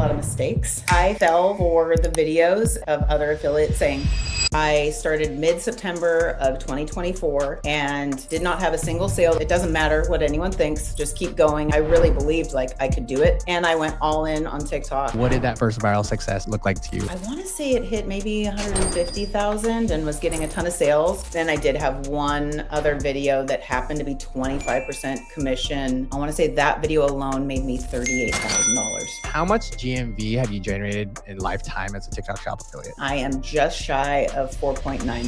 lot of mistakes. I fell for the videos of other affiliates saying, I started mid-September of 2024 and did not have a single sale. It doesn't matter what anyone thinks, just keep going. I really believed like I could do it. And I went all in on TikTok. What did that first viral success look like to you? I want to say it hit maybe 150,000 and was getting a ton of sales. Then I did have one other video that happened to be 25% commission. I want to say that video alone made me $38,000. How much GMV have you generated in lifetime as a TikTok Shop affiliate? I am just shy of 4.9 million.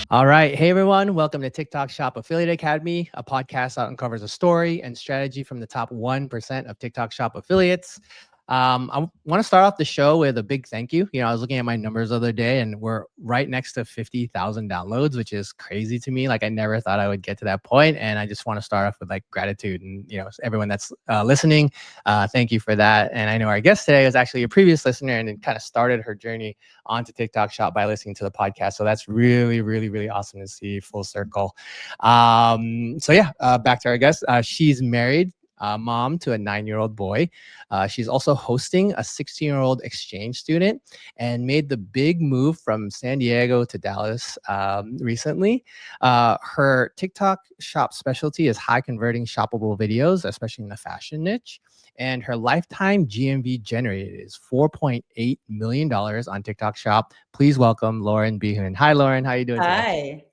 All right. Hey, everyone. Welcome to TikTok Shop Affiliate Academy, a podcast that uncovers a story and strategy from the top 1% of TikTok Shop affiliates. I want to start off the show with a big thank you. I was looking at my numbers the other day and we're right next to 50,000 downloads, which is crazy to me. Like I never thought I would get to that point. And I just want to start off with like gratitude and, everyone that's listening, thank you for that. And I know our guest today was actually a previous listener and it kind of started her journey onto TikTok Shop by listening to the podcast. So that's really, really, really awesome to see full circle. Back to our guest. She's married. Mom to a 9-year-old boy. She's also hosting a 16-year-old exchange student and made the big move from San Diego to Dallas recently. Her TikTok shop specialty is high converting shoppable videos, especially in the fashion niche. And her lifetime GMV generated is $4.8 million on TikTok Shop. Please welcome Lauren Behun. Hi, Lauren. How are you doing today?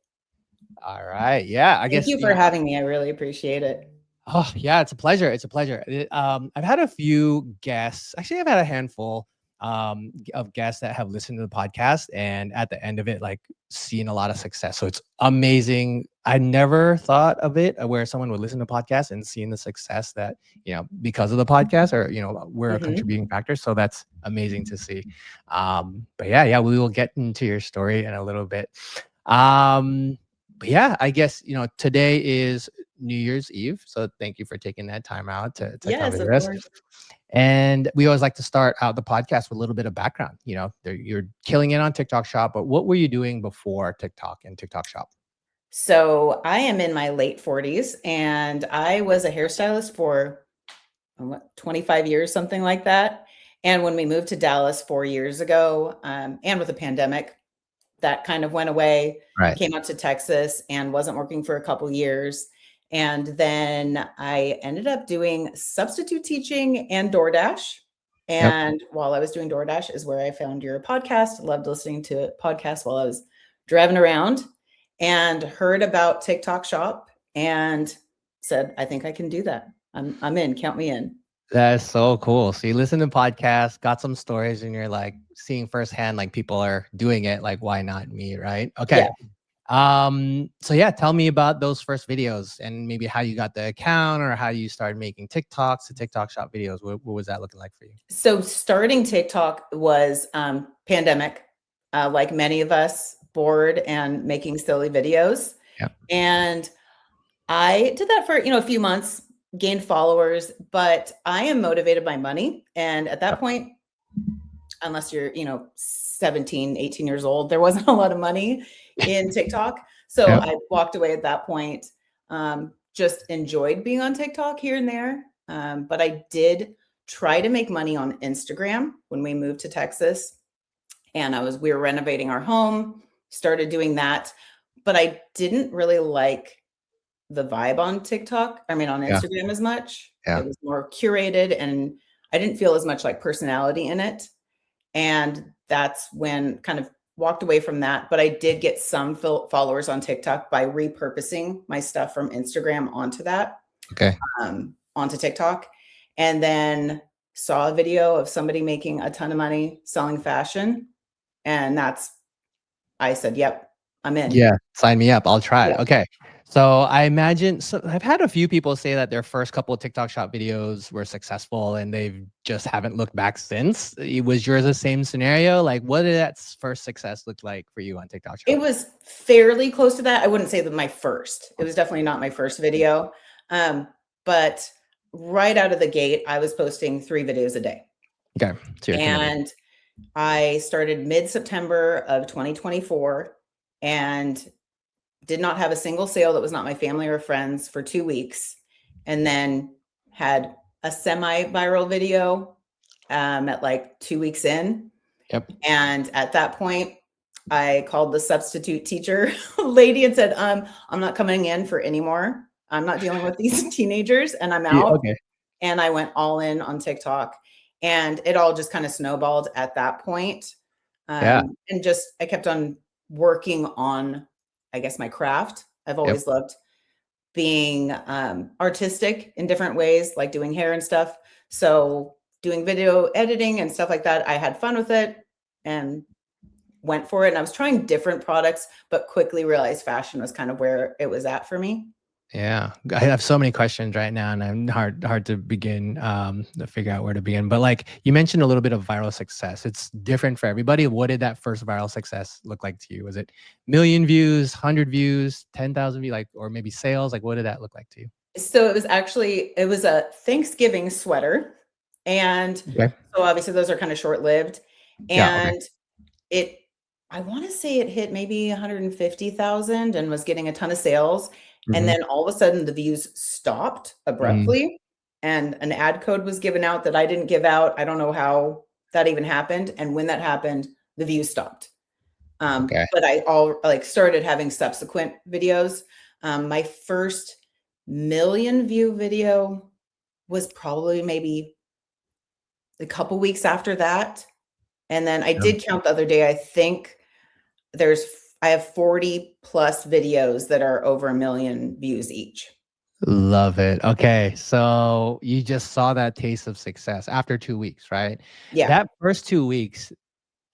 Hi. All right. Yeah, Thank you for having me. I really appreciate it. Oh, yeah, it's a pleasure. It's a pleasure. I've had a few guests. Actually, I've had a handful of guests that have listened to the podcast and at the end of it, like seen a lot of success. So it's amazing. I never thought of it where someone would listen to podcasts and seeing the success that, because of the podcast or, we're a contributing factor. So that's amazing to see. But yeah, we will get into your story in a little bit. But yeah, I guess, today is New Year's Eve. So thank you for taking that time out to Yes, cover of this. course. And we always like to start out the podcast with a little bit of background. You're killing it on TikTok Shop, but what were you doing before TikTok and TikTok Shop? So I am in my late 40s and I was a hairstylist for 25 years, something like that. And when we moved to Dallas 4 years ago, and with the pandemic, that kind of went away. Right. Came out to Texas and wasn't working for a couple years. And then I ended up doing substitute teaching and DoorDash. And while I was doing DoorDash is where I found your podcast. Loved listening to podcasts while I was driving around and heard about TikTok Shop and said, I think I can do that. I'm in, count me in. That's so cool. So you listen to podcasts, got some stories, and you're like seeing firsthand, like people are doing it. Like, why not me? Right. Okay. Yeah. So yeah, tell me about those first videos and maybe how you got the account or how you started making TikToks to TikTok Shop videos. What was that looking like for you? So starting TikTok was pandemic, like many of us, bored and making silly videos. Yeah. And I did that for, a few months, gained followers, but I am motivated by money. And at that point, unless you're, 17, 18 years old, there wasn't a lot of money in TikTok. So I walked away at that point, just enjoyed being on TikTok here and there. But I did try to make money on Instagram when we moved to Texas. And we were renovating our home, started doing that. But I didn't really like the vibe on TikTok. On Instagram as much. It was more curated and I didn't feel as much like personality in it. And that's when kind of walked away from that. But I did get some followers on TikTok by repurposing my stuff from Instagram onto that. Okay. Onto TikTok. And then saw a video of somebody making a ton of money selling fashion. And I said, yep, I'm in. Yeah. Sign me up. I'll try it. Okay. So I imagine, I've had a few people say that their first couple of TikTok Shop videos were successful and they just haven't looked back since. Was yours the same scenario? Like, what did that first success look like for you on TikTok Shop? It was fairly close to that. I wouldn't say that my first. It was definitely not my first video. But right out of the gate, I was posting 3 videos a day. Okay. So you're committed. And I started mid-September of 2024 and did not have a single sale that was not my family or friends for 2 weeks, and then had a semi-viral video at like 2 weeks in. Yep. And at that point, I called the substitute teacher lady and said, I'm not coming in for any more. I'm not dealing with these teenagers and I'm Yeah, out. okay. And I went all in on TikTok, and it all just kind of snowballed at that point. Yeah. And just I kept on working on, I guess, my craft. I've Yep. always loved being artistic in different ways, like doing hair and stuff. So doing video editing and stuff like that, I had fun with it and went for it. And I was trying different products, but quickly realized fashion was kind of where it was at for me. Yeah, I have so many questions right now, and I'm hard to begin to figure out where to begin. But like you mentioned a little bit of viral success. It's different for everybody. What did that first viral success look like to you? Was it million views, 100 views, 10,000 views, like, or maybe sales? Like, what did that look like to you? So it was a Thanksgiving sweater. And Okay. so obviously those are kind of short-lived. Yeah. Okay. And it I want to say it hit maybe 150,000 and was getting a ton of sales. And Hmm. then all of a sudden the views stopped Hmm. abruptly and an ad code was given out that I didn't give out. I don't know how that even happened. And when that happened, the views stopped. Okay. But I all like started having subsequent videos. My first million view video was probably maybe a couple weeks after that. And then I Yeah. did count the other day. I think there's I have 40 plus videos that are over 1 million views each. Love it. Okay. So you just saw that taste of success after 2 weeks, right? Yeah, That first 2 weeks,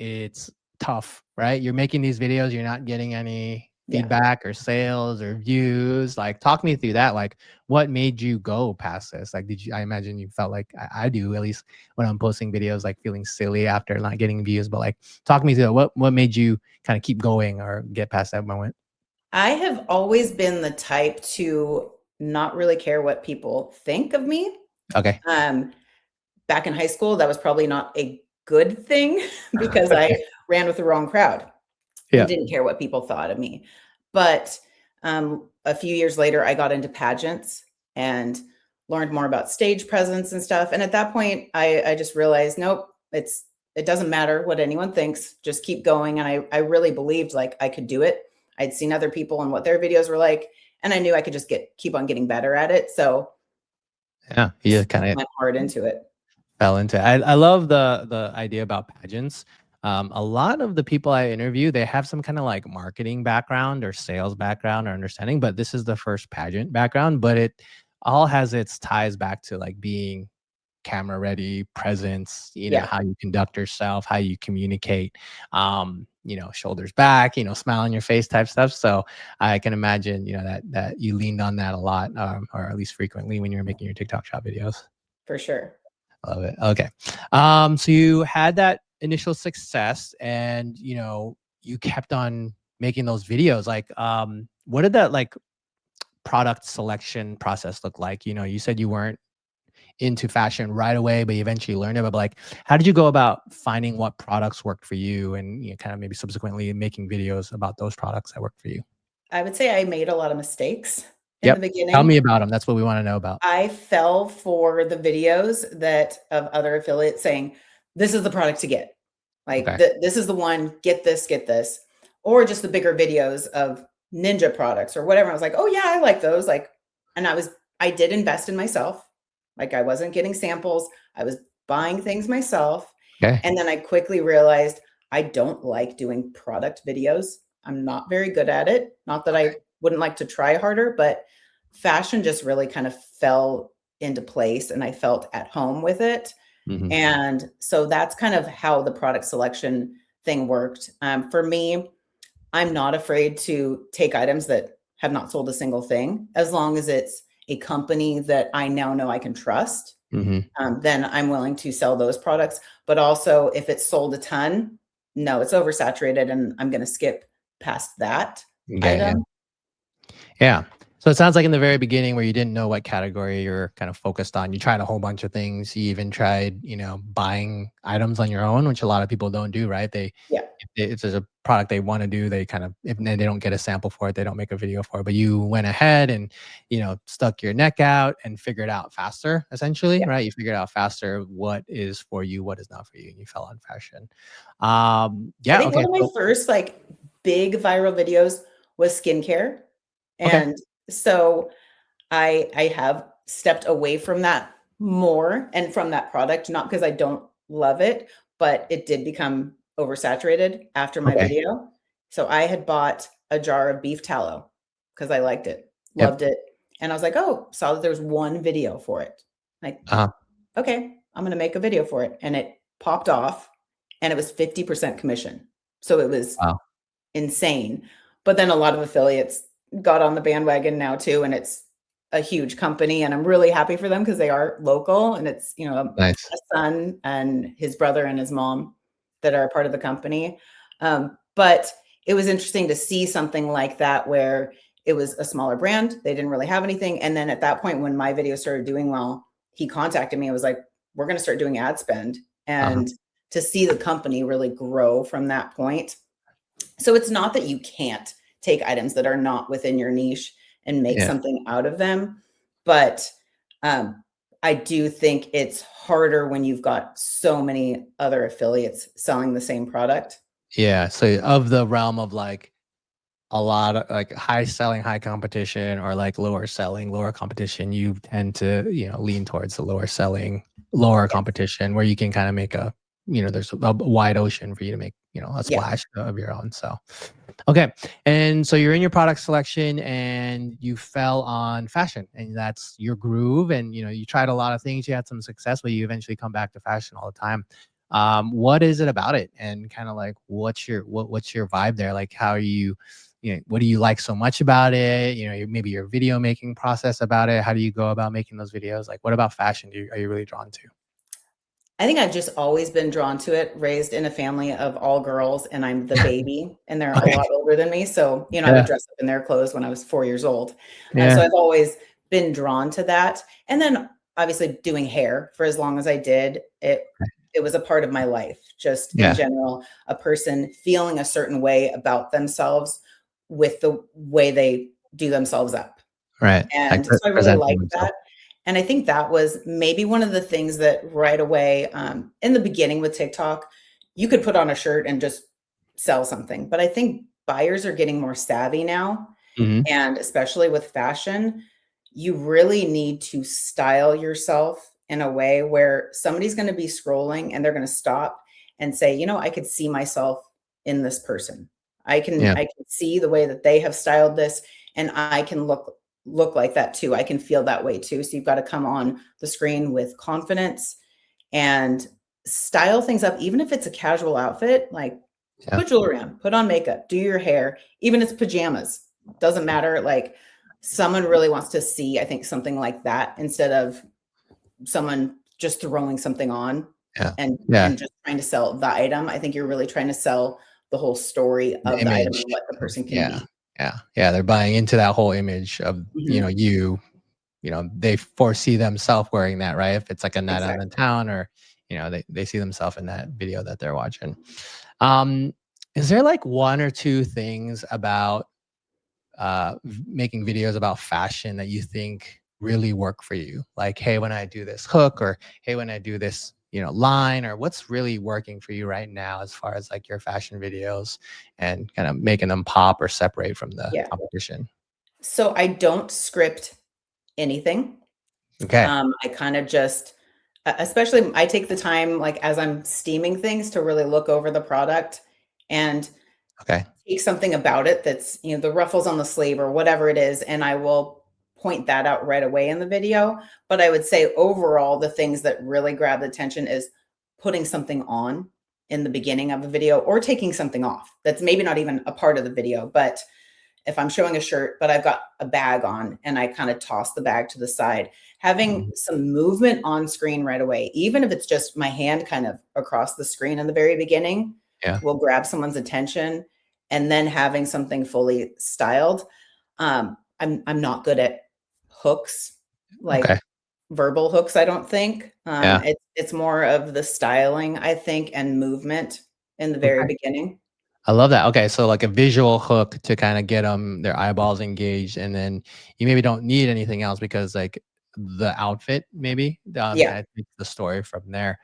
it's tough, right? You're making these videos, you're not getting any yeah. feedback or sales or views. Like, talk me through that. Like, what made you go past this? Like, I imagine you felt like I do, at least when I'm posting videos, like feeling silly after not getting views. But like, talk me through that. What made you kind of keep going or get past that moment? I have always been the type to not really care what people think of me. Okay. Um, Back in high school, that was probably not a good thing because I Okay. ran with the wrong crowd and Yeah. didn't care what people thought of me. But a few years later, I got into pageants and learned more about stage presence and stuff. And at that point, I just realized, nope, it doesn't matter what anyone thinks. Just keep going. And I really believed like I could do it. I'd seen other people and what their videos were like, and I knew I could just keep on getting better at it. So Yeah. You just kind of went hard into it. fell into it. I love the idea about pageants. A lot of the people I interview, they have some kind of like marketing background or sales background or understanding, but this is the first pageant background. But it all has its ties back to like being camera ready, presence, Yeah, how you conduct yourself, how you communicate, shoulders back, smile on your face type stuff. So I can imagine, that you leaned on that a lot, or at least frequently when you were making your TikTok shop videos. for sure. Love it. Okay. So you had that initial success and, you kept on making those videos. Like, what did that like product selection process look like? You said you weren't into fashion right away, but you eventually learned it. But like, how did you go about finding what products worked for you and, kind of maybe subsequently making videos about those products that worked for you? I would say I made a lot of mistakes in the Yep. Tell beginning. me about them. That's what we want to know about. I fell for the videos that of other affiliates saying, "This is the product to get." Like, Okay. This is the one, get this." Or just the bigger videos of ninja products or whatever. I was like, "Oh, yeah, I like those." Like, and I did invest in myself. Like, I wasn't getting samples. I was buying things myself. Okay. And then I quickly realized I don't like doing product videos. I'm not very good at it. Not that I wouldn't like to try harder, but fashion just really kind of fell into place and I felt at home with it. Hmm. And so that's kind of how the product selection thing worked. For me, I'm not afraid to take items that have not sold a single thing, as long as it's a company that I now know I can trust. Hmm. Then I'm willing to sell those products. But also, if it's sold a ton, no, it's oversaturated, and I'm going to skip past that Okay. Yeah. item. Yeah. So it sounds like in the very beginning where you didn't know what category you're kind of focused on, you tried a whole bunch of things. You even tried, buying items on your own, which a lot of people don't do, right? Yeah. If there's a product they want to do, they kind of, if they don't get a sample for it, they don't make a video for it. But you went ahead and, stuck your neck out and figured out faster, essentially, Yeah. right? You figured out faster what is for you, what is not for you, and you fell on fashion. I Yeah. think one Okay. of my So, first like big viral videos was skincare. okay. And so I have stepped away from that more and from that product, not because I don't love it, but it did become oversaturated after my Okay. video. So I had bought a jar of beef tallow because I liked it, Yep. loved it. And I was like, oh, saw that there's one video for it. Like, Uh-huh. okay, I'm going to make a video for it. And it popped off and it was 50% commission. So it was Wow. insane. But then a lot of affiliates got on the bandwagon now too, and it's a huge company, and I'm really happy for them because they are local, and it's Nice. a son and his brother and his mom that are a part of the company. But it was interesting to see something like that where it was a smaller brand. They didn't really have anything, and then at that point, when my video started doing well, he contacted me. I was like, "We're going to start doing ad spend," Uh-huh. and to see the company really grow from that point. So it's not that you can't take items that are not within your niche and make Yeah. something out of them, but um, I do think it's harder when you've got so many other affiliates selling the same product. Yeah. So of the realm of like a lot of like high selling, high competition, or like lower selling, lower competition, you tend to, lean towards the lower selling, lower Yes. competition where you can kind of make there's a wide ocean for you to make, a Yeah. splash of your own. So, okay. And so you're in your product selection and you fell on fashion and that's your groove. And, you tried a lot of things, you had some success, but you eventually come back to fashion all the time. What is it about it? And kind of like, what's your vibe there? Like, how are you, what do you like so much about it? Maybe your video making process about it. How do you go about making those videos? Like, what about fashion are you really drawn to? I think I've just always been drawn to it, raised in a family of all girls, and I'm the baby, and they're a Okay. lot older than me. So, I would Yeah. dress up in their clothes when I was 4 years old. So Yeah. I've always been drawn to that. And then obviously doing hair for as long as I did, it was a part of my life, just in Yeah. general, a person feeling a certain way about themselves with the way they do themselves up. Right. Like And so I really presenting like themselves. that. And I think that was maybe one of the things that right away, in the beginning with TikTok, you could put on a shirt and just sell something. But I think buyers are getting more savvy now. Hmm. And especially with fashion, you really need to style yourself in a way where somebody's going to be scrolling and they're going to stop and say, I could see myself in this person. Yeah. I can see the way that they have styled this and I can look like that too. I can feel that way too. So you've got to come on the screen with confidence and style things up even if it's a casual outfit, like Yeah. put jewelry on, put on makeup, do your hair, even if it's pajamas. Doesn't matter. Like someone really wants to see, I think, something like that instead of someone just throwing something on Yeah. and Yeah. and just trying to sell the item. I think you're really trying to sell the whole story The of the item image and what the of, person can yeah. be. Yeah. Yeah. They're buying into that whole image of, Mhm. they foresee themselves wearing that, right? If it's like a night out in Exactly. town or, they see themselves in that video that they're watching. Um, is there like one or two things about making videos about fashion that you think really work for you? Like, hey, when I do this hook, or hey, when I do this, line, or what's really working for you right now as far as like your fashion videos and kind of making them pop or separate from the Yeah. competition? So I don't script anything. Okay. I kind of just, especially, I take the time, like as I'm steaming things, to really look over the product and Okay. take something about it that's, the ruffles on the sleeve or whatever it is, and I will point that out right away in the video. But I would say overall, the things that really grab the attention is putting something on in the beginning of a video or taking something off that's maybe not even a part of the video, but if I'm showing a shirt, but I've got a bag on and I kind of toss the bag to the side, having Mhm. some movement on screen right away, even if it's just my hand kind of across the screen in the very beginning, Yeah. will grab someone's attention. And then having something fully styled. I'm not good at hooks, Okay. like verbal hooks, I don't think. Yeah. It's more of the styling, I think, and movement in the very Okay. beginning. I love that. Okay, so like a visual hook to kind of get them their eyeballs engaged, and then you maybe don't need anything else because like the outfit maybe Yeah. that takes the story from there.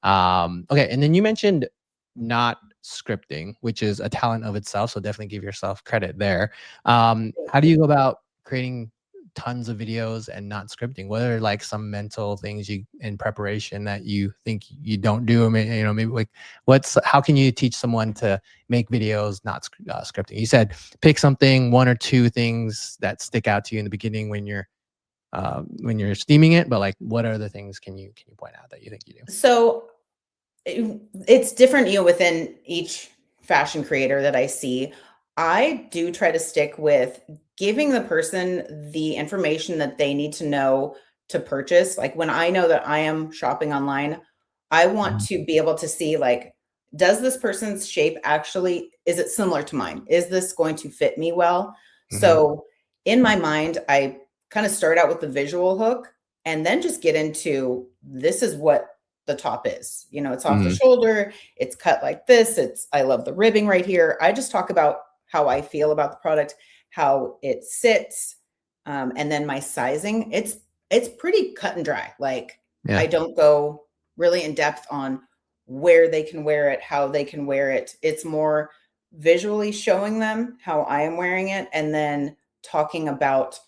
Okay, and then you mentioned not scripting, which is a talent of itself. So definitely give yourself credit there. Thank How do you. you go about creating tons of videos and not scripting? What are like some mental things you in preparation that you think you don't do? I mean, maybe like how can you teach someone to make videos not scripting? You said pick something, one or two things that stick out to you in the beginning when you're steaming it, but like what other things can you point out that you think you do? So it's different, within each fashion creator that I see. I do try to stick with giving the person the information that they need to know to purchase. Like when I know that I am shopping online, I want Mhm. to be able to see, like, does this person's shape actually, is it similar to mine? Is this going to fit me well? Mhm. So in my mind, I kind of start out with the visual hook and then just get into, this is what the top is. It's off the Mhm. shoulder, it's cut like this. I love the ribbing right here. I just talk about how I feel about the product, how it sits, and then my sizing. It's pretty cut and dry. Like Yeah. I don't go really in depth on where they can wear it, how they can wear it. It's more visually showing them how I am wearing it and then talking about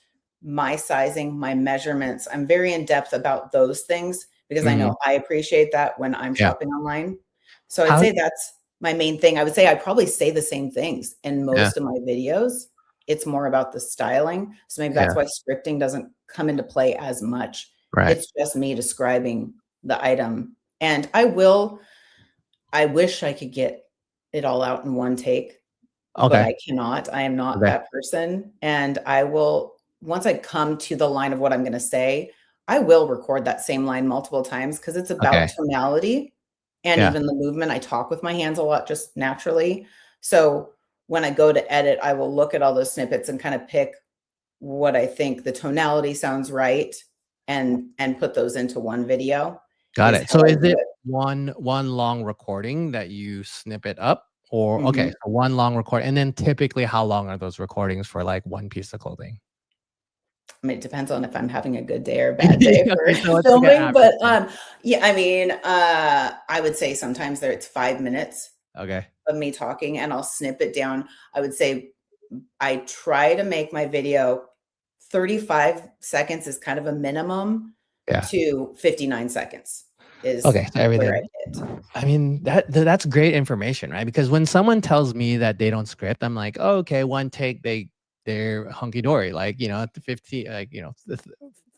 my sizing, my measurements. I'm very in depth about those things because I Mhm. know I appreciate that when I'm Yeah. shopping online. So I'd How say that's my main thing. I would say I probably say the same things in Yeah. most of my videos. It's more about the styling. So maybe Yeah. that's why scripting doesn't come into play as much. Right. It's just me describing the item. And I wish I could get it all out in one take, but Okay. I cannot. I am not Okay. that person. And I will, once I come to the line of what I'm going to say, I will record that same line multiple times because it's about Okay. tonality and Yeah. even the movement. I talk with my hands a lot just naturally. So when I go to edit, I will look at all those snippets and kind of pick what I think the tonality sounds right and put those into one video Got is it. how So I is do it it. one long recording that you snip it up? Or okay, Mhm. so one long record, and then typically how long are those recordings for like one piece of clothing? I mean, it depends on if I'm having a good day or a bad day for Okay, so what's like an filming, average but, then? yeah, I mean, I would say sometimes there it's 5 minutes Okay. of me talking, and I'll snip it down. I would say I try to make my video 35 seconds is kind of a minimum Yeah. to 59 seconds is Okay, so where I everything. hit. I mean, that's great information, right? Because when someone tells me that they don't script, I'm like, oh, okay, one take, they're hunky dory. Like, at the 50, like,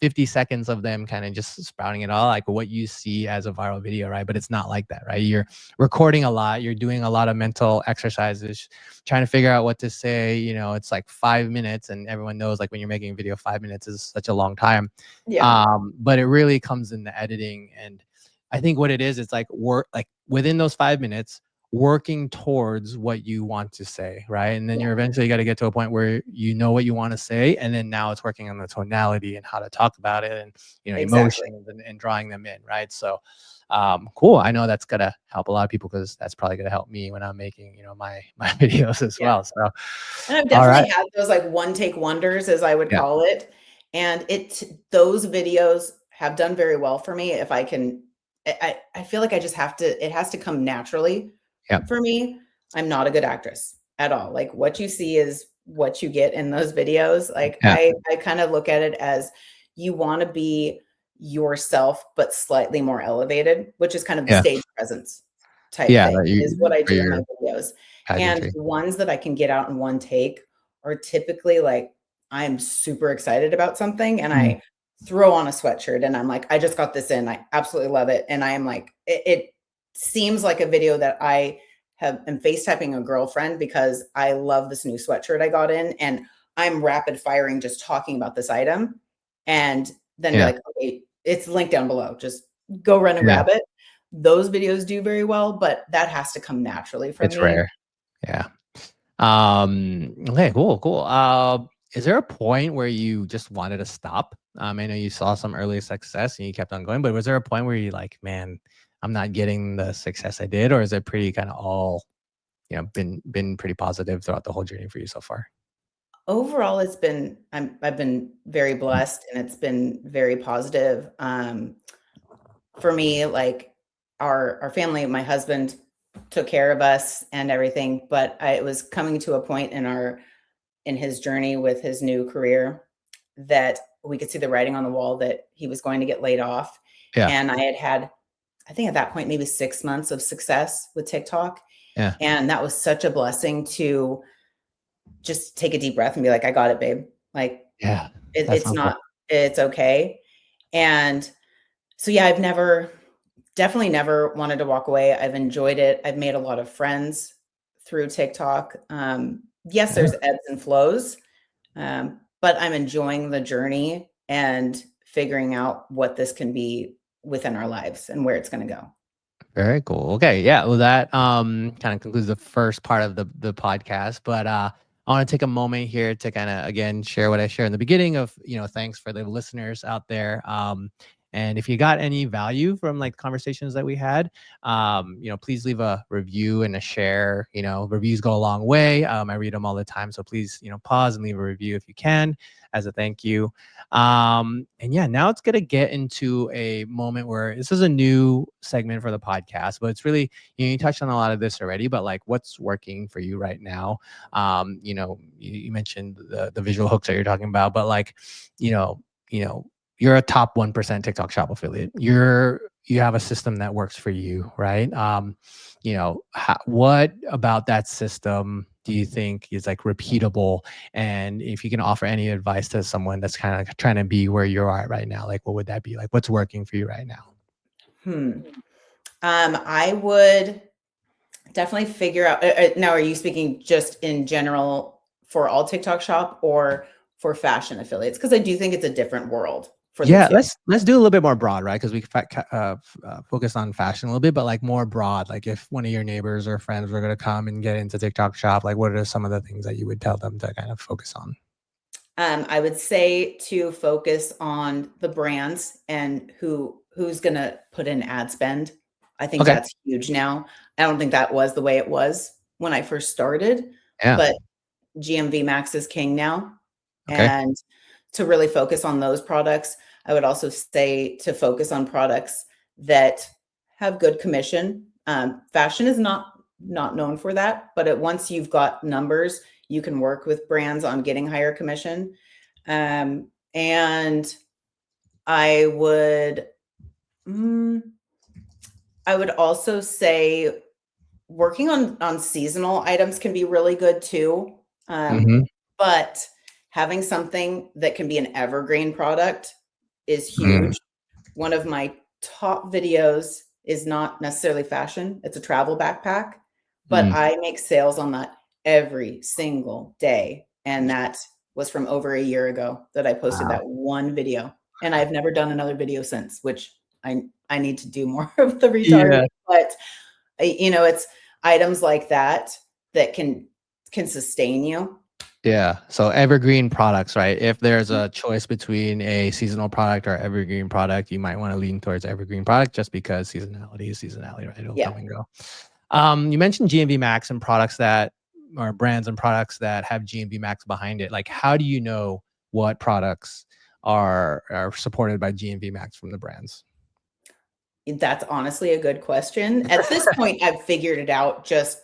50 seconds of them kind of just spouting it all, like what you see as a viral video, right? But it's not like that, right? You're recording a lot, you're doing a lot of mental exercises, trying to figure out what to say. It's like 5 minutes, and everyone knows like when you're making a video, 5 minutes is such a long time. Yeah, But it really comes in the editing. And I think what it is, it's like work like within those 5 minutes, working towards what you want to say, right? And then yeah, you're eventually got to get to a point where you know what you want to say, and then now it's working on the tonality and how to talk about it, and exactly. emotions and drawing them in, right? So, cool. I know that's gonna help a lot of people because that's probably gonna help me when I'm making my videos as Yeah. well. So, And I've all definitely right, had those, like, one take wonders, as I would yeah, call it, and those videos have done very well for me if I can. I feel like I just have to, it has to come naturally yeah, for me. I'm not a good actress at all. Like, what you see is what you get in those videos. Like, yeah, I kind of look at it as you wanna be yourself, but slightly more elevated, which is kind of the yeah, stage presence type yeah. thing, That is what I for do in my your videos. And pageantry. the ones that I can get out in one take are typically like, I'm super excited about something and Mm, I throw on a sweatshirt and I'm like, I just got this in. I absolutely love it. And I am like, it seems like a video that I am FaceTiming a girlfriend because I love this new sweatshirt I got in. And I'm rapid firing just talking about this item. And then be yeah, like, okay, it's linked down below. Just go run and yeah. grab it. Those videos do very well, but that has to come naturally from It's me. rare. Yeah. Okay, cool, cool. is there a point where you just wanted to stop? I know you saw some early success and you kept on going, but was there a point where you're like, man, I'm not getting the success I did? Or is it pretty kind of all, been pretty positive throughout the whole journey for you so far? Overall, I've been very blessed and it's been very positive. For me, like our family, my husband took care of us and everything, but it was coming to a point in his journey with his new career that we could see the writing on the wall that he was going to get laid off. Yeah. And I think at that point, maybe 6 months of success with TikTok. Yeah. And that was such a blessing to just take a deep breath and be like, I got it, babe. Like Yeah. That's it's helpful. not, it's okay. And so, yeah, definitely never wanted to walk away. I've enjoyed it. I've made a lot of friends through TikTok. Yes, Yeah. there's ebbs and flows, but I'm enjoying the journey and figuring out what this can be within our lives and where it's going to go. Very cool. Okay. Yeah. Well, that kind of concludes the first part of the podcast. But I want to take a moment here to kind of again share what I shared in the beginning of, thanks for the listeners out there. And if you got any value from like conversations that we had, please leave a review and a share. Reviews go a long way. I read them all the time. So please, pause and leave a review if you can as a thank you. And yeah, now it's going to get into a moment where this is a new segment for the podcast, but it's really, you touched on a lot of this already, but like what's working for you right now? You mentioned the visual hooks that you're talking about, but like, you're a top 1% TikTok shop affiliate. You have a system that works for you, right? What about that system do you think is like repeatable? And if you can offer any advice to someone that's kind of trying to be where you're at right now, like what would that be? Like what's working for you right now? Hmm. I would definitely figure out. Now, are you speaking just in general for all TikTok shop or for fashion affiliates? Because I do think it's a different world for the Yeah, two. let's do a little bit more broad, right? Because we focus on fashion a little bit, but like more broad. Like if one of your neighbors or friends were going to come and get into TikTok shop, like what are some of the things that you would tell them to kind of focus on? I would say to focus on the brands and who's going to put in ad spend. I think Okay. that's huge now. I don't think that was the way it was when I first started, Yeah. but GMV Max is king now. Okay. And to really focus on those products, I would also say to focus on products that have good commission. Fashion is not known for that, but once you've got numbers, you can work with brands on getting higher commission. And I would, I would also say working on seasonal items can be really good too. Mm-hmm. But having something that can be an evergreen product is Mm. huge. One of my top videos is not necessarily fashion, it's a travel backpack, but Mm. I make sales on that every single day. And that was from over a year ago that I posted Wow. that one video. And I've never done another video since, which I need to do more of the retargeting. Yeah. But it's items like that that can sustain you. Yeah. So evergreen products, right? If there's a choice between a seasonal product or evergreen product, you might want to lean towards evergreen product just because seasonality is seasonality, right? It'll Yeah. come and go. You mentioned GMV Max and products that are brands and products that have GMV Max behind it. Like, how do you know what products are supported by GMV Max from the brands? That's honestly a good question. At this point, I've figured it out just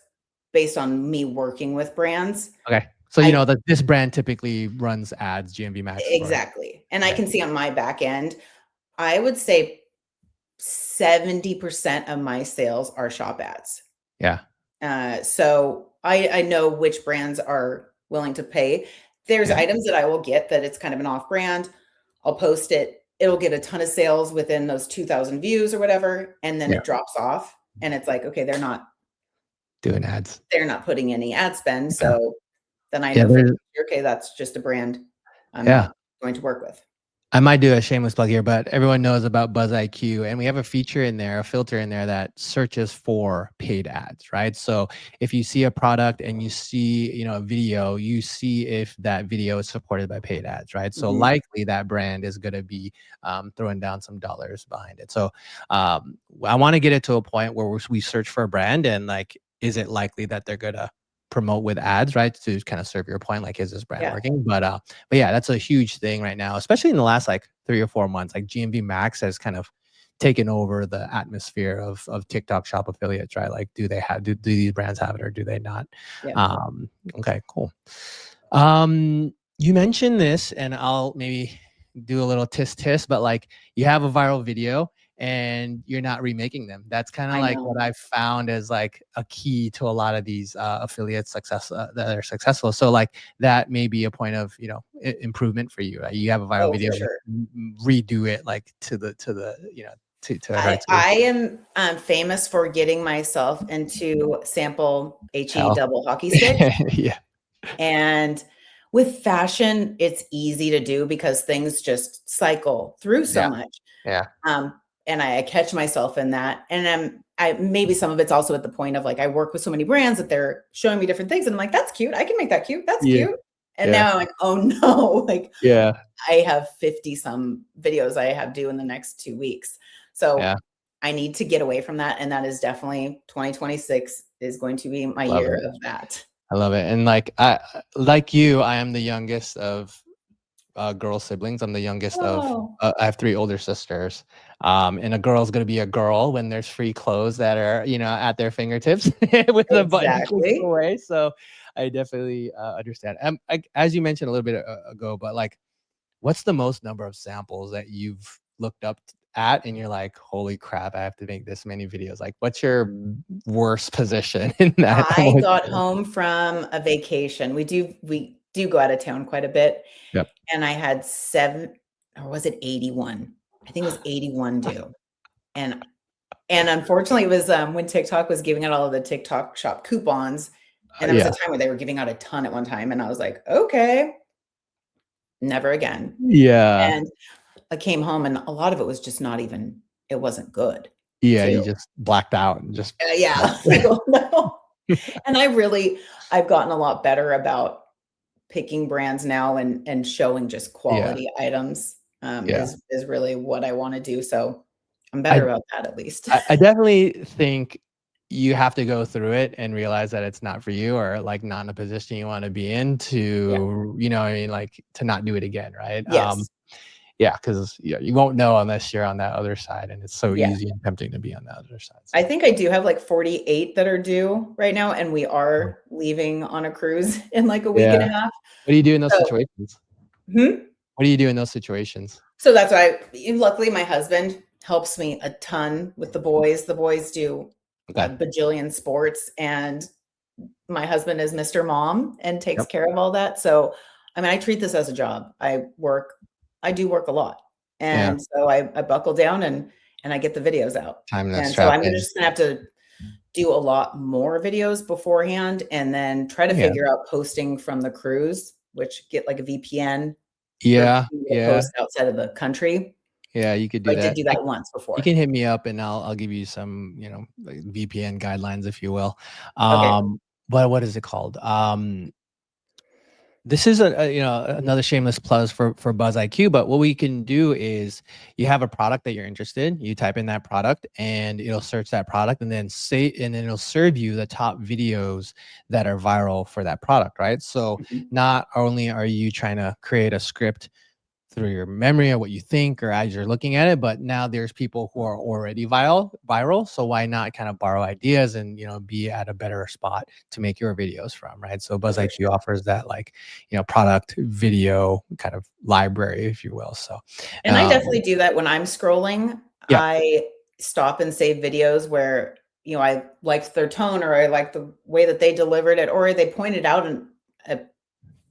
based on me working with brands. Okay. So you I know that this brand typically runs ads GMV Max for. Exactly. And I Okay. can see on my back end, I would say 70% of my sales are shop ads. Yeah. So I know which brands are willing to pay. There's Yeah. items that I will get that it's kind of an off brand. I'll post it. It'll get a ton of sales within those 2,000 views or whatever. And then Yeah. it drops off. And it's like, okay, Doing ads. they're not putting any ad spend. Yeah. So then I Yeah. know for sure, okay, that's just a brand I'm Yeah. not going to work with. I might do a shameless plug here, but everyone knows about Buzz IQ, and we have a feature in there, a filter in there that searches for paid ads, right? So if you see a product and you see, a video, you see if that video is supported by paid ads, right? So Mhm. likely that brand is going to be throwing down some dollars behind it. So I want to get it to a point where we search for a brand and like, is it likely that they're going to promote with ads, right? To kind of serve your point, like, is this brand Yeah. working? But yeah, that's a huge thing right now, especially in the last like 3 or 4 months. Like GMV Max has kind of taken over the atmosphere of TikTok shop affiliates, right? Like, do these brands have it or do they not? Yeah. Okay, cool. You mentioned this, and I'll maybe do a little tisk, but like you have a viral video and you're not remaking them. That's kind of I like know. what I've found as like a key to a lot of these affiliate success that are successful. So like that may be a point of improvement for you. Right? You have a viral Oh, for video, like sure. redo it like to to her I to I am famous for getting myself into sample HE hell. double hockey sticks. Yeah, And with fashion, it's easy to do because things just cycle through so yeah, much. yeah, Um, and I catch myself in that. And I maybe some of it's also at the point of like I work with so many brands that they're showing me different things, and I'm like, that's cute. I can make that cute. That's yeah, cute. And yeah, now I'm like, oh no, like yeah, I have 50 some videos I have due in the next 2 weeks. So yeah. I need to get away from that. And that is definitely 2026 is going to be my Love year it. of that. I love it. And like you, I am the youngest of girl siblings. I'm the youngest of, Oh, I have 3 older sisters. And a girl's going to be a girl when there's free clothes that are, at their fingertips with a button click exactly. away. So I definitely understand. As you mentioned a little bit ago, but like, what's the most number of samples that you've looked up at and you're like, holy crap, I have to make this many videos? Like, what's your worst position in that? I got home from a vacation. We do go out of town quite a bit, Yep. and I had 7 or was it 81? I think it was 81 due. And unfortunately, it was, when TikTok was giving out all of the TikTok shop coupons, and there was a Yeah. time where they were giving out a ton at one time, and I was like, "Okay, never again." Yeah. And I came home, and a lot of it was just not even it wasn't good, Yeah. You too. just blacked out and just Yeah, I was like, "Oh, no." And I've gotten a lot better about picking brands now and showing just yeah. quality items, Yeah. is really what I wanna do, so I'm I better about that at least. I definitely think you have to go through it and realize that it's not for you or like not in a position you want to be in Yeah. to, what I mean, like to not do it again, right? Yes. Yeah, because you won't know unless you're on that other side, and it's so Yeah. easy and tempting to be on the other side. I So, think I do have, like, 48 that are due right now, and we mm, are leaving on a cruise in, like, a week and yeah. a half. What do you do in those So situations? hmm? What do you do in those situations? So that's why luckily, my husband helps me a ton with the boys. The boys do a Okay. bajillion sports, and my husband is Mr. Mom and takes Yep. care of all that. So, I mean, I treat this as a job. I do work a lot. Yeah. And so I buckle down and I get the videos out. Time that And so strap I'm in. just gonna have to do a lot more videos beforehand and then try to Yeah. figure out posting from the cruise, which get like a VPN for Yeah. people to Yeah. post outside of the country. Yeah. You could So do I did that. do that once You before. can hit me up and I'll give you some, like VPN guidelines, if you will. Okay. But what is it called? This is another shameless plug for Buzz IQ. But what we can do is you have a product that you're interested in, you type in that product and it'll search that product and then it'll serve you the top videos that are viral for that product, right? So Mhm. not only are you trying to create a script through your memory or what you think or as you're looking at it, but now there's people who are already viral, so why not kind of borrow ideas and be at a better spot to make your videos from, right? So Oh, Buzz for IQ sure. offers that, like, product video kind of library, if you will. So And I um definitely do that when I'm scrolling. yeah, I stop and save videos where, I liked their tone or I liked the way that they delivered it, or they pointed out a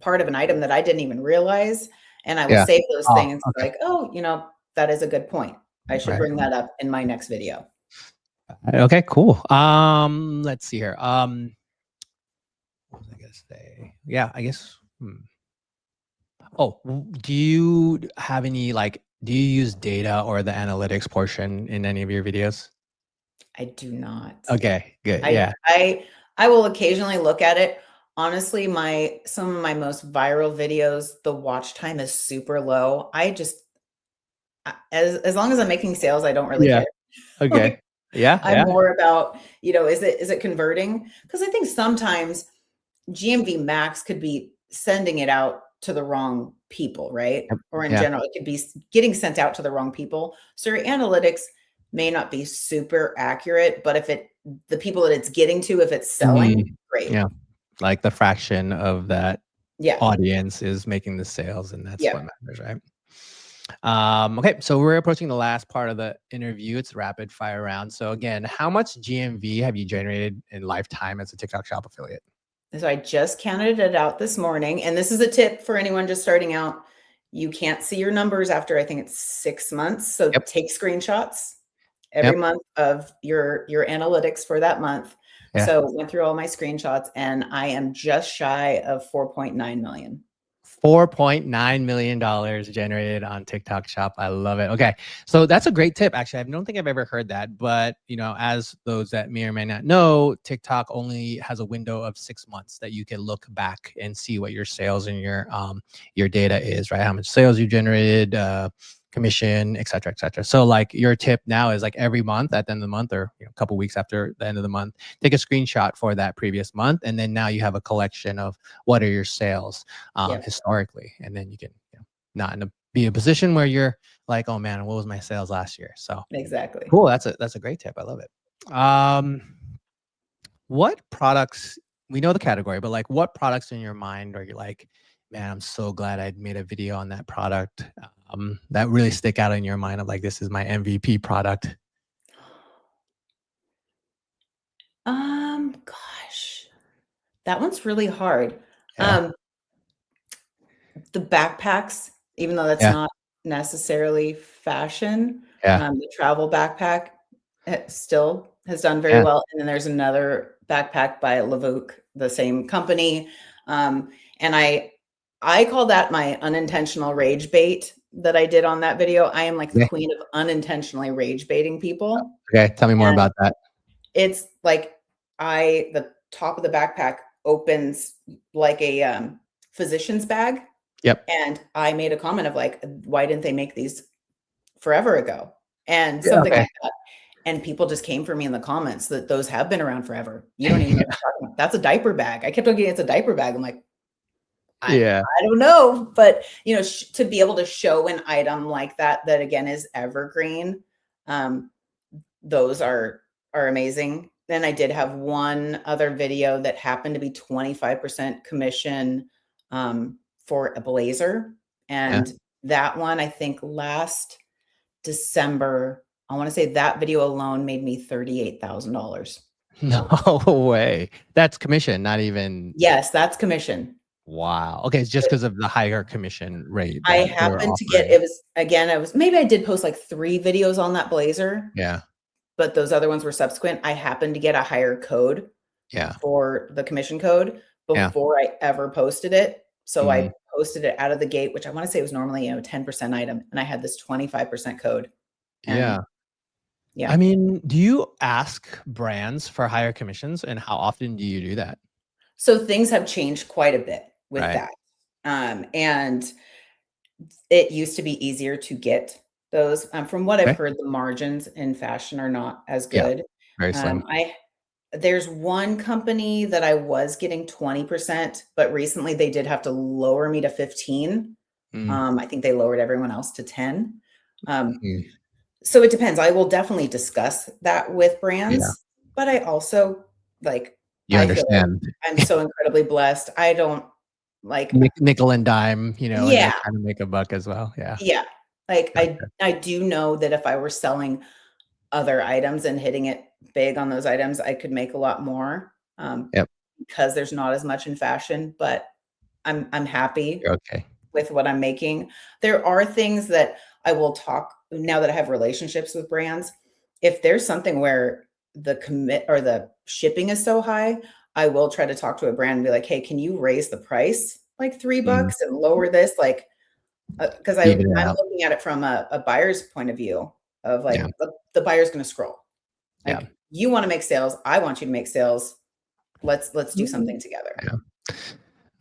part of an item that I didn't even realize, and I will yeah. save those Oh, things okay. like, "Oh, that is a good point. I should Right. bring that up in my next video." Okay, cool. Let's see here. What was I gonna say? Yeah, I guess. Oh, do you have any do you use data or the analytics portion in any of your videos? I do not. Okay, good. I Yeah. I I will occasionally look at it. Honestly, some of my most viral videos, the watch time is super low. As long as I'm making sales, I don't really Yeah. care. Like, Okay. Yeah. I'm Yeah. more about, is it converting? Because I think sometimes GMV Max could be sending it out to the wrong people, right? Yep. Or in Yeah. general, it could be getting sent out to the wrong people. So your analytics may not be super accurate, but the people that it's getting to, if it's selling, Mhm. great. Yeah. Like the fraction of that Yeah. audience is making the sales, and that's Yeah. what matters, right? Okay, so we're approaching the last part of the interview. It's rapid fire round. So again, how much GMV have you generated in lifetime as a TikTok Shop affiliate? So I just counted it out this morning, and this is a tip for anyone just starting out. You can't see your numbers after I think it's 6 months, so Yep. take screenshots every Yep. month of your analytics for that month. Yeah. So went through all my screenshots, and I am just shy of 4.9 million. $4.9 million generated on TikTok Shop. I love it. Okay. So that's a great tip. Actually, I don't think I've ever heard that. But, as those that may or may not know, TikTok only has a window of 6 months that you can look back and see what your sales and your data is, right? How much sales you generated, commission, et cetera, et cetera. So like your tip now is like every month at the end of the month, or a couple weeks after the end of the month, take a screenshot for that previous month. And then now you have a collection of what are your sales Yep, historically, and then you can not be in a position where you're like, oh man, what was my sales last year? So exactly. cool. That's a great tip. I love it. What products, we know the category, but like what products in your mind are you like, man, I'm so glad I made a video on that product, that really stick out in your mind of like, this is my MVP product? Gosh, that one's really hard. Yeah. Um, the backpacks, even though that's Yeah. not necessarily fashion, Yeah. the travel backpack still has done very Yeah. well. And then there's another backpack by Levuc, the same company. And I call that my unintentional rage bait that I did on that video. I am like the Okay. queen of unintentionally rage baiting people. Okay. Tell me more And about that. it's like the top of the backpack opens like a physician's bag. Yep. And I made a comment of like, why didn't they make these forever ago? And Yeah. something Okay. like that. And people just came for me in the comments that those have been around forever. You don't even know what you're talking about. That's a diaper bag. I kept on getting it's a diaper bag. I'm like, I Yeah. I don't know, but to be able to show an item like that that again is evergreen, um, those are amazing. Then I did have one other video that happened to be 25% commission for a blazer, Yeah. and that one I think last December, I want to say that video alone made me $38,000. No way. That's commission, not even. Yes, that's commission. Wow. Okay, it's just because of the higher commission rate I that they were happened to get offering. it was again, I was maybe I did post like 3 videos on that blazer, Yeah. but those other ones were subsequent. I happened to get a higher code Yeah. for the commission code Yeah. before I ever posted it. So Mhm. I posted it out of the gate, which I want to say was normally, 10% item, and I had this 25% code. And Yeah. I yeah. mean, do you ask brands for higher commissions, and how often do you do that? So things have changed quite a bit with Right. that. And it used to be easier to get those. From what I've Okay. heard, the margins in fashion are not as Yeah. good. Very slim. I There's one company that I was getting 20%, but recently they did have to lower me to 15. Mm. I think they lowered everyone else to 10. Um, Mm. so it depends. I will definitely discuss that with Yeah. brands, but I also like You I feel like understand. I'm so incredibly blessed. I don't like Nickel and dime, and you're yeah, trying to make a buck as well. Yeah. yeah. Like Gotcha. I do know that if I were selling other items and hitting it big on those items, I could make a lot more, Yep. because there's not as much in fashion, but I'm happy You're okay. with what I'm making. There are things that I will talk now that I have relationships with brands. If there's something where the commit or the shipping is so high, I will try to talk to a brand and be like, "Hey, can you raise the price?" like $3 and lower this, like, because Even it I'm out. looking at it from a buyer's point of view of Yeah. like the buyer's going to scroll. Yeah. Like you want to make sales, I want you to make sales. Let's do something together. Yeah.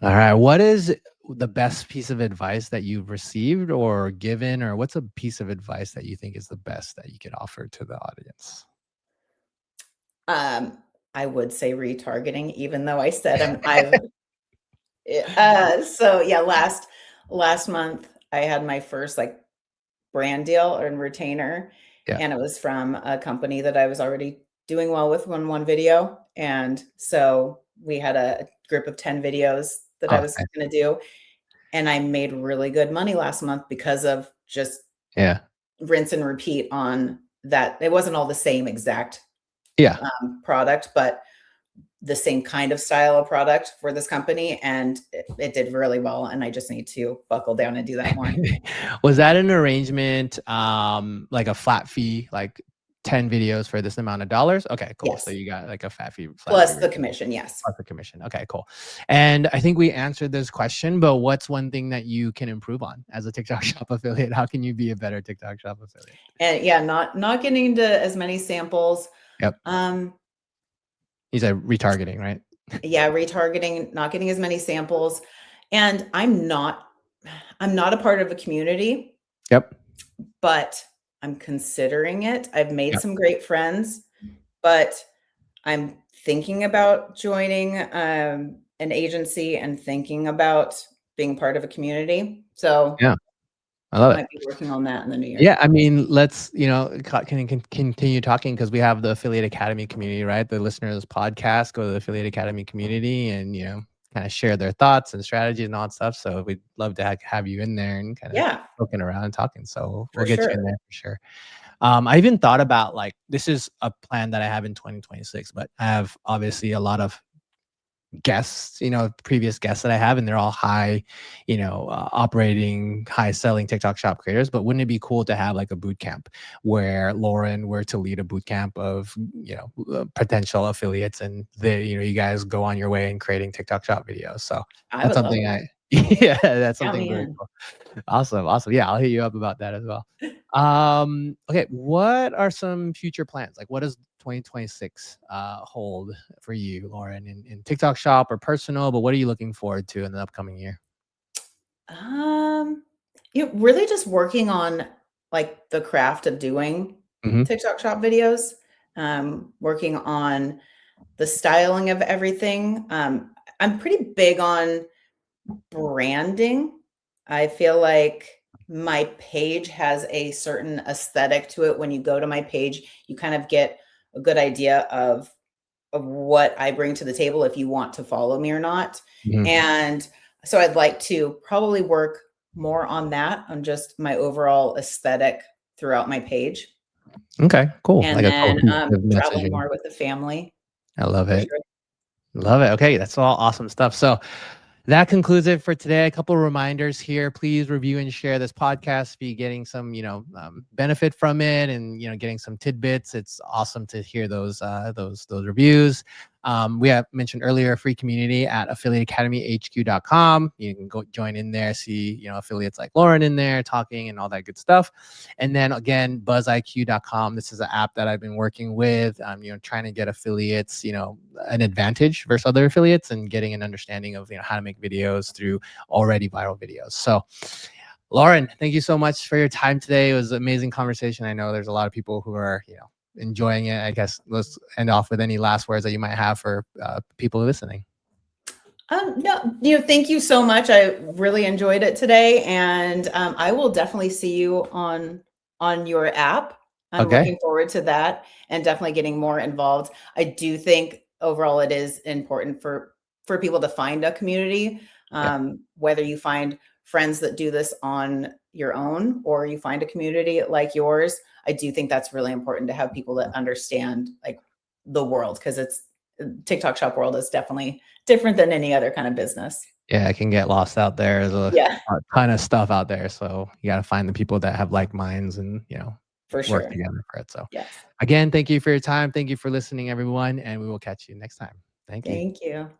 All right. What is the best piece of advice that you've received or given, or what's a piece of advice that you think is the best that you could offer to the audience? Um, I would say retargeting, even though I said I've so yeah, last month I had my first like brand deal and retainer, Yeah. and it was from a company that I was already doing well with one video, and so we had a group of 10 videos that I Oh, was nice. gonna do, and I made really good money last month because of just Yeah. rinse and repeat on that. It wasn't all the same exact, Yeah. product, but the same kind of style of product for this company, and it did really well, and I just need to buckle down and do that more. Was that an arrangement, like a flat fee, like 10 videos for this amount of dollars? Okay, cool. So Yes. you got like a flat fee Plus the retainer commission, yes. plus the commission. Okay, cool. And I think we answered this question, but what's one thing that you can improve on as a TikTok Shop affiliate? How can you be a better TikTok Shop affiliate? And yeah, not getting into as many samples. Yep. Um, You said retargeting, right? yeah, retargeting, not getting as many samples. And I'm not a part of a community, Yep. but I'm considering it. I've made Yep. some great friends, but I'm thinking about joining an agency and thinking about being part of a community. So Yeah. I love it. might be working on that in the new year. Yeah, I mean, let's, can continue talking because we have the Affiliate Academy community, right? The listeners podcast go to the Affiliate Academy community and, kind of share their thoughts and strategies and all that stuff. So we'd love to have you in there and kind of Yeah, poking around and talking. So we'll for get you in sure. there for sure. I even thought about like, this is a plan that I have in 2026, but I have obviously a lot of guests, previous guests that I have, and they're all high, operating, high selling TikTok shop creators. But wouldn't it be cool to have like a boot camp where Lauren were to lead a boot camp of, potential affiliates and you guys go on your way in creating TikTok shop videos. So I that's would love something it. yeah, that's Count something me very in. cool. Awesome. Awesome. Yeah, I'll hit you up about that as well. Okay, what are some future plans? Like what does 2026 hold for you, Lauren, in TikTok shop or personal, but what are you looking forward to in the upcoming year? Um, really just working on like the craft of doing Hmm. TikTok shop videos, working on the styling of everything. I'm pretty big on branding. I feel like my page has a certain aesthetic to it. When you go to my page, you kind of get a good idea of what I bring to the table if you want to follow me or not. Hmm. And so I'd like to probably work more on that, on just my overall aesthetic throughout my page. Okay, cool. And Like a then cohesive traveling messaging. more with the family I love for it. sure. Love it. Okay, that's all awesome stuff. So that concludes it for today. A couple of reminders here. Please review and share this podcast if you're getting some, benefit from it and getting some tidbits. It's awesome to hear those reviews. We have mentioned earlier a free community at affiliateacademyhq.com. You can go join in there, see affiliates like Lauren in there talking and all that good stuff. And then again, buzziq.com. This is an app that I've been working with. Trying to get affiliates, an advantage versus other affiliates and getting an understanding of how to make videos through already viral videos. So Lauren, thank you so much for your time today. It was an amazing conversation. I know there's a lot of people who are, enjoying it. I guess let's end off with any last words that you might have for people listening. No, thank you so much. I really enjoyed it today, and I will definitely see you on your app. I'm Okay. looking forward to that, and definitely getting more involved. I do think overall it is important for people to find a community, Yeah. whether you find friends that do this on your own or you find a community like yours. I do think that's really important to have people that understand like the world, because it's TikTok shop world is definitely different than any other kind of business. Yeah, it can get lost out there. There's Yeah, a ton of stuff out there. So you got to find the people that have like minds and, for work sure. together for it. So Yes. again, thank you for your time. Thank you for listening, everyone. And we will catch you next time. Thank you. Thank you.